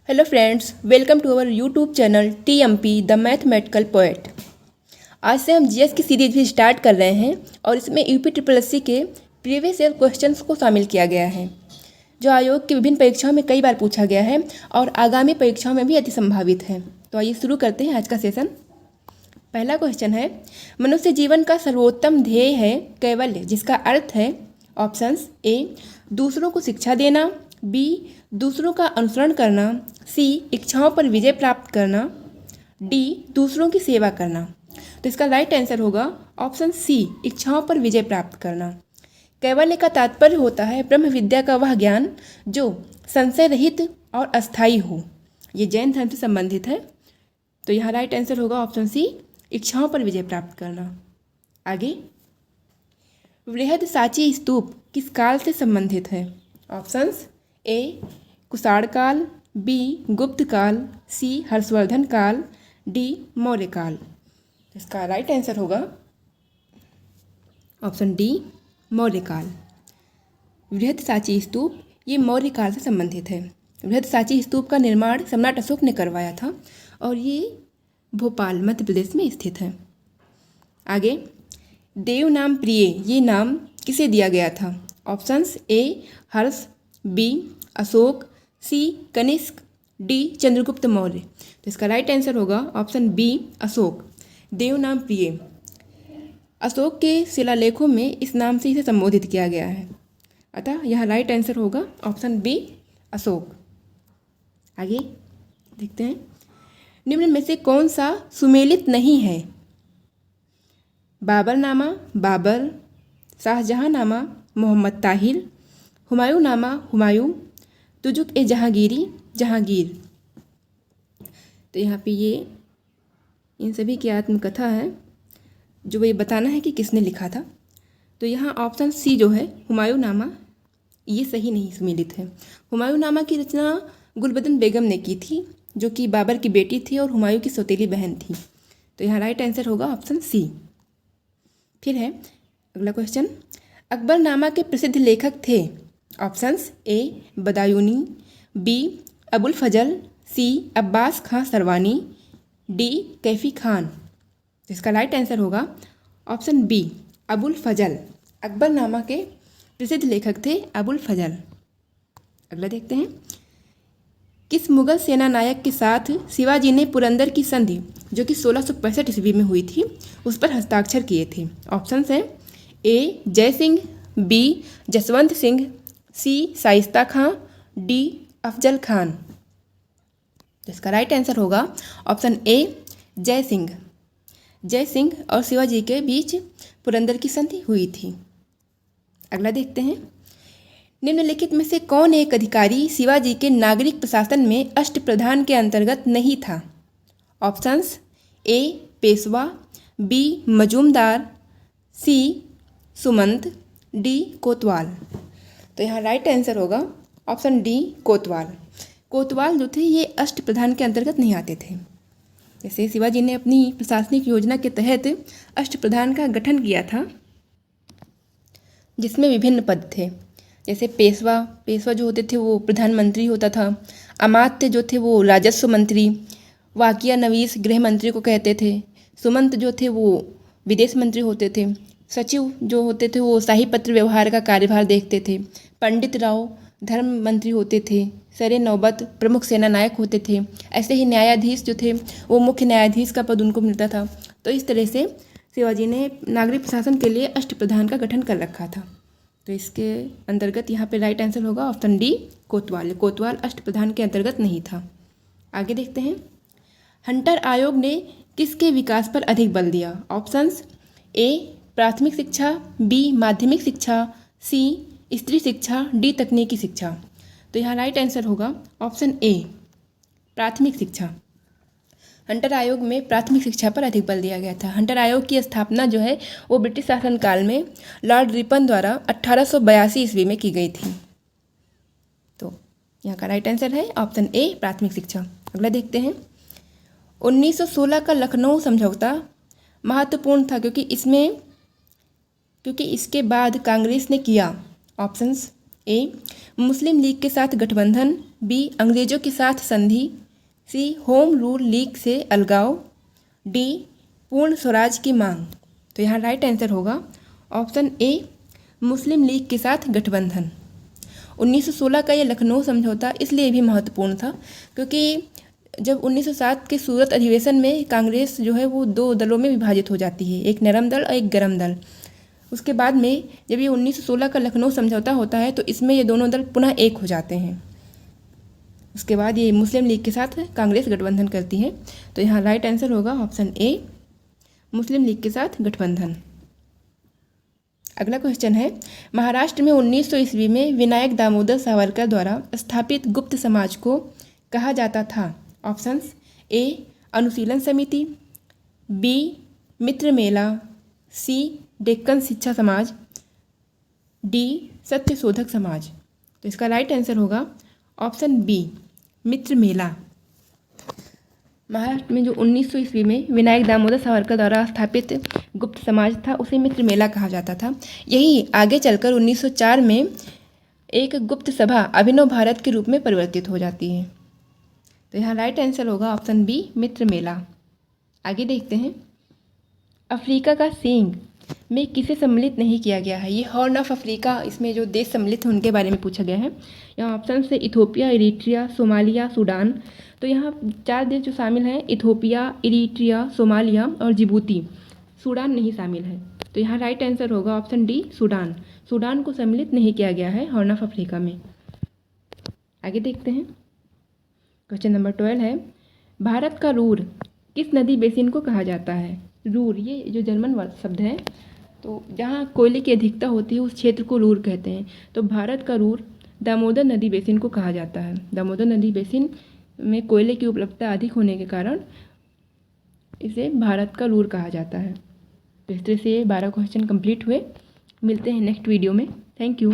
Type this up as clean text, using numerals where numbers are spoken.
Hello friends, welcome to our YouTube channel TMP the mathematical poet. आज से हम GS की सीरीज भी स्टार्ट कर रहे हैं और इसमें UPSSC के प्रीवियस ईयर क्वेश्चंस को शामिल किया गया है, जो आयोग की विभिन्न परीक्षाओं में कई बार पूछा गया है और आगामी परीक्षाओं में भी अति संभावित है। तो आइए शुरू करते हैं आज का सेशन। पहला क्वेश्चन है, मनुष्य जीवन का सर्वोत्तम ध्येय है कैवल्य, जिसका अर्थ है ऑप्शंस ए दूसरों को शिक्षा देना, बी दूसरों का अनुसरण करना, सी इच्छाओं पर विजय प्राप्त करना, डी दूसरों की सेवा करना। तो इसका राइट आंसर होगा ऑप्शन सी, इच्छाओं पर विजय प्राप्त करना। कैवल्य का तात्पर्य होता है ब्रह्म विद्या का वह ज्ञान जो संशय रहित और अस्थायी हो। ये जैन धर्म से संबंधित है, तो यहाँ राइट आंसर होगा ऑप्शन सी, इच्छाओं पर विजय प्राप्त करना। आगे, बृहदसाची स्तूप किस काल से संबंधित है? ऑप्शंस ए कुषाण काल, बी गुप्त काल, सी हर्षवर्धन काल, डी मौर्य काल। इसका राइट आंसर होगा ऑप्शन डी, मौर्य काल। बृहदसाची स्तूप ये मौर्य काल से संबंधित है। बृहदसाची स्तूप का निर्माण सम्राट अशोक ने करवाया था और ये भोपाल मध्य प्रदेश में स्थित है। आगे, देव नाम प्रिय ये नाम किसे दिया गया था? Options A Harsha, B Ashok, C Kanishka, D Chandragupta Maurya. तो इसका राइट आंसर होगा option B, Ashok. Devanampriya, Ashok के शिलालेखों में इस नाम से इसे संबोधित किया गया है, अतः यह राइट आंसर होगा ऑप्शन बी, अशोक। आगे देखते हैं, निम्न में से कौन सा सुमेलित नहीं है? बाबरनामा बाबर, शाहजहांनामा मोहम्मद ताहिर, हुमायूंनामा हुमायूं, तुजुक ए जहांगीरी जहांगीर। तो यहाँ पे ये इन सभी की आत्मकथा है, जो ये बताना है कि किसने लिखा था। तो यहाँ ऑप्शन सी जो है हुमायूंनामा, ये सही नहीं सुमेलित है। हुमायूंनामा की रचना गुलबदन बेगम ने की थी, जो कि बाबर की बेटी थी और हुमायूं की सौतेली बहन थी। तो यहाँ राइट आंसर होगा ऑप्शन सी। फिर है अगला क्वेश्चन, अकबरनामा के प्रसिद्ध लेखक थे? Options A Badayuni, B Abul Fazal, C Abbas Khan Sarwani, D Kaifi Khan. इसका राइट आंसर होगा ऑप्शन बी, अबुल फजल। अकबरनामा के प्रसिद्ध लेखक थे अबुल फजल। अगला देखते हैं, किस मुगल सेना नायक के साथ शिवाजी ने पुरंदर की संधि, जो कि 1665 ईस्वी में हुई थी, उस पर हस्ताक्षर किए थे? ऑप्शंस हैं ए जय सिंह, बी जसवंत सिंह, सी शाइस्ता खां, डी अफजल खान। इसका राइट आंसर होगा ऑप्शन ए, जय सिंह। जय सिंह और शिवाजी के बीच पुरंदर की संधि हुई थी। अगला देखते हैं, निम्नलिखित में से कौन एक अधिकारी शिवाजी के नागरिक प्रशासन में अष्टप्रधान के अंतर्गत नहीं था? Options A Peshwa, B Majumdar, C Sumant, D kotwal. तो यहाँ राइट आंसर होगा ऑप्शन डी, कोतवाल। कोतवाल जो थे ये अष्टप्रधान के अंतर्गत नहीं आते थे। जैसे शिवाजी ने अपनी प्रशासनिक योजना के तहत अष्टप्रधान का गठन किया था, जिसमें विभिन्न पद थे। जैसे पेशवा जो होते थे वो प्रधानमंत्री होता था, अमात्य जो थे वो राजस्व मंत्री, वाकिया नवीस गृह मंत्री को कहते थे, सुमंत जो थे वो विदेश मंत्री होते थे, सचिव जो होते थे वो शाही पत्र व्यवहार का कार्यभार देखते थे, पंडित राव धर्म मंत्री होते थे, सरे नौबत प्रमुख सेना नायक होते थे। ऐसे ही न्यायाधीश जो थे वो मुख्य न्यायाधीश का पद उनको मिलता था। तो इस तरह से शिवाजी ने नागरिक प्रशासन के लिए अष्टप्रधान का गठन कर रखा था। तो इसके अंतर्गत यहाँ पे राइट आंसर होगा ऑप्शन डी, कोतवाल। कोतवाल अष्टप्रधान के अंतर्गत नहीं था। आगे देखते हैं, हंटर आयोग ने किसके विकास पर अधिक बल दिया? ऑप्शंस ए प्राथमिक शिक्षा, बी माध्यमिक शिक्षा, सी स्त्री शिक्षा, डी तकनीकी शिक्षा। तो यहाँ राइट आंसर होगा ऑप्शन ए, प्राथमिक शिक्षा। हंटर आयोग में प्राथमिक शिक्षा पर अधिक बल दिया गया था। हंटर आयोग की स्थापना जो है वो ब्रिटिश शासनकाल में लॉर्ड रिपन द्वारा 1882 ईस्वी में की गई थी। तो यहाँ का राइट आंसर है ऑप्शन ए, प्राथमिक शिक्षा। अगला देखते हैं, 1916 का लखनऊ समझौता महत्वपूर्ण था क्योंकि इसके बाद कांग्रेस ने किया? ऑप्शंस ए मुस्लिम लीग के साथ गठबंधन, बी अंग्रेजों के साथ संधि, सी होम रूल लीग से अलगाव, डी पूर्ण स्वराज की मांग। तो यहाँ राइट आंसर होगा ऑप्शन ए मुस्लिम लीग के साथ गठबंधन। 1916 का ये लखनऊ समझौता इसलिए भी महत्वपूर्ण था क्योंकि जब 1907 के सूरत अधिवेशन में कांग्रेस जो है वो दो दलों में विभाजित हो जाती है, एक नरम दल और एक गरम दल। उसके बाद में जब ये 1916 का लखनऊ समझौता होता है तो इसमें ये दोनों दल पुनः एक हो जाते हैं। उसके बाद ये मुस्लिम लीग के साथ कांग्रेस गठबंधन करती है। तो यहाँ राइट आंसर होगा ऑप्शन ए मुस्लिम लीग के साथ गठबंधन। अगला क्वेश्चन है, महाराष्ट्र में 1900 ईस्वी में विनायक दामोदर सावरकर द्वारा स्थापित गुप्त समाज को कहा जाता था। ऑप्शंस ए अनुशीलन समिति, बी मित्र मेला, सी डेक्कन शिक्षा समाज, डी सत्य शोधक समाज। तो इसका राइट आंसर होगा ऑप्शन बी मित्र मेला। महाराष्ट्र में जो 1900 ईस्वी में विनायक दामोदर सावरकर द्वारा स्थापित गुप्त समाज था उसे मित्र मेला कहा जाता था। यही आगे चलकर 1904 में एक गुप्त सभा अभिनव भारत के रूप में परिवर्तित हो जाती है। तो यहाँ राइट आंसर होगा ऑप्शन बी मित्र मेला। आगे देखते हैं, अफ्रीका का सींग में किसे सम्मिलित नहीं किया गया है। ये हॉर्न ऑफ अफ्रीका, इसमें जो देश सम्मिलित हैं उनके बारे में पूछा गया है। यहाँ ऑप्शन से इथोपिया, इरीट्रिया, सोमालिया, सूडान। तो यहाँ 4 देश जो शामिल हैं इथोपिया, इरीट्रिया, सोमालिया और जिबूती। सूडान नहीं शामिल है। तो यहाँ राइट आंसर होगा ऑप्शन डी सूडान। सूडान को सम्मिलित नहीं किया गया है हॉर्न ऑफ अफ्रीका में। आगे देखते हैं, क्वेश्चन नंबर 12 है, भारत का रूर किस नदी बेसिन को कहा जाता है। रूर ये जो जर्मन शब्द है, तो जहाँ कोयले की अधिकता होती है उस क्षेत्र को रूर कहते हैं। तो भारत का रूर दामोदर नदी बेसिन को कहा जाता है। दामोदर नदी बेसिन में कोयले की उपलब्धता अधिक होने के कारण इसे भारत का रूर कहा जाता है। तो इस तरह से 12 क्वेश्चन कंप्लीट हुए। मिलते हैं नेक्स्ट वीडियो में। Thank you.